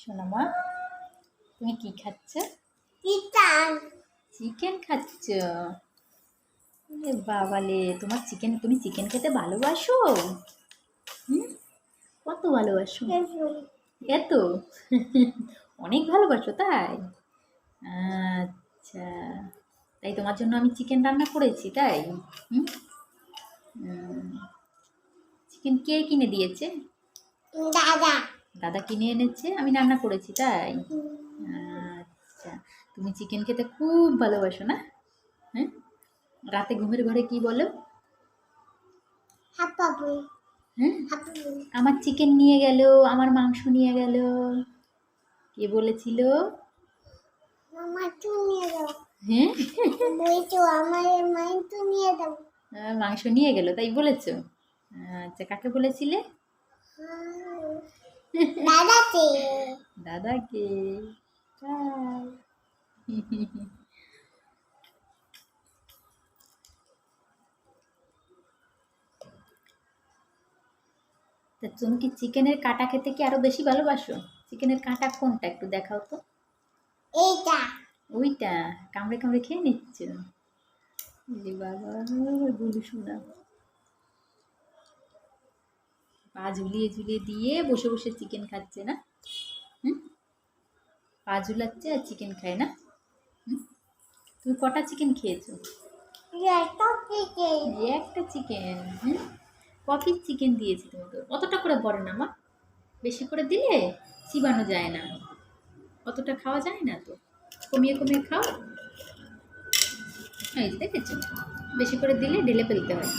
সোনামা, তুমি কি খাচ্ছ? চিকেন খাচ্ছ? বাবালে, তুমি চিকেন খেতে ভালোবাসো? হুম, কত ভালোবাসো? এত অনেক ভালোবাসো তাই? আচ্ছা, তাই তোমার জন্য আমি চিকেন রান্না করেছি তাই? হুম, চিকেন কে কিনে দিয়েছে? দাদা। দাদা কিনে এনেছে, আমি রান্না করেছি তাই? আচ্ছা, তুমি চিকেন খেতে খুব ভালোবাসো না? হ্যাঁ, রাতে ঘুমের ঘরে কি বলো? হ্যাঁ, আমার চিকেন নিয়ে গেল, আমার মাংস নিয়ে গেল, কে বলেছিল? হ্যাঁ, মাংস নিয়ে গেল তাই বলেছো? আচ্ছা, কাকে বলেছিলে? দাদাকে। তা তুমি কি চিকেনের কাঁটা খেতে কি আরো বেশি ভালোবাসো? চিকেনের কাঁটা কোনটা একটু দেখাও তো। এইটা। ওইটা কামড়ে কামড়ে খেয়ে নিচ্ছ? বাবা, গুলু শোনা, পা ঝুলিয়ে ঝুলিয়ে দিয়ে বসে বসে চিকেন খাচ্ছে না? হুম, পা ঝুলাচ্ছে আর চিকেন খায় না? তুমি কটা চিকেন খেয়েছো? একটা চিকেন? হুম, কপির চিকেন দিয়েছি তোমাকে। অতটা করে বড় না মা, বেশি করে দিলে চিবানো যায় না, অতটা খাওয়া যায় না তো, কমিয়ে কমিয়ে খাও। এই যে দেখেছো, বেশি করে দিলে ঢেলে ফেলতে হয়।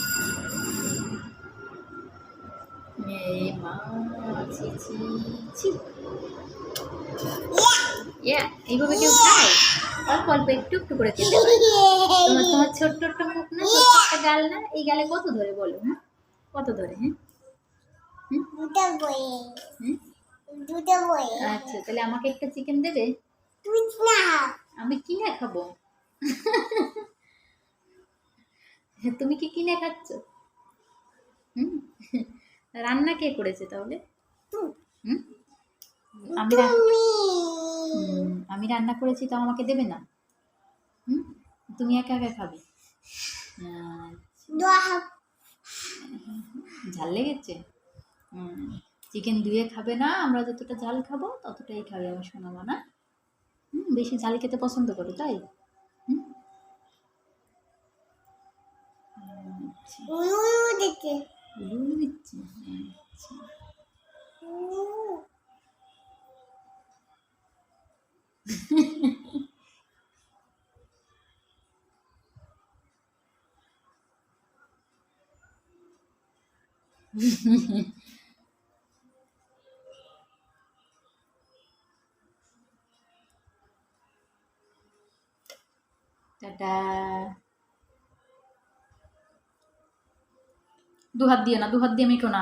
মা, ছি ছি ছি। এইভাবে কেউ খায়? অল্প অল্প একটু একটু করে খেতে হয়। তোমার ছোট্ট একটা মুখ না, ছোট্ট একটা গাল না, এই গালে কত ধরে বলো? হ্যাঁ, কত ধরে? হ্যাঁ, আচ্ছা, তাহলে আমাকে একটা চিকেন দেবে? আমি কিনে খাবো? তুমি কি কিনে খাচ্ছ? হুম, রান্না কে করেছে তাহলে? হুম, আমি রান্না করেছি, তাও আমাকে দেবে না? হুম, তুমি একা একা খাবে? ঝাল লেগেছে? চিকেন ধুয়ে খাবে না, আমরা যতটা ঝাল খাবো ততটাই খাবে আমার সোনামা না? বেশি ঝাল খেতে পছন্দ করো তাই? হুম, দিচ্ছে। আচ্ছা। টাটা। দু হাত দিয়ে না, দু হাত দিয়ে মেখো না।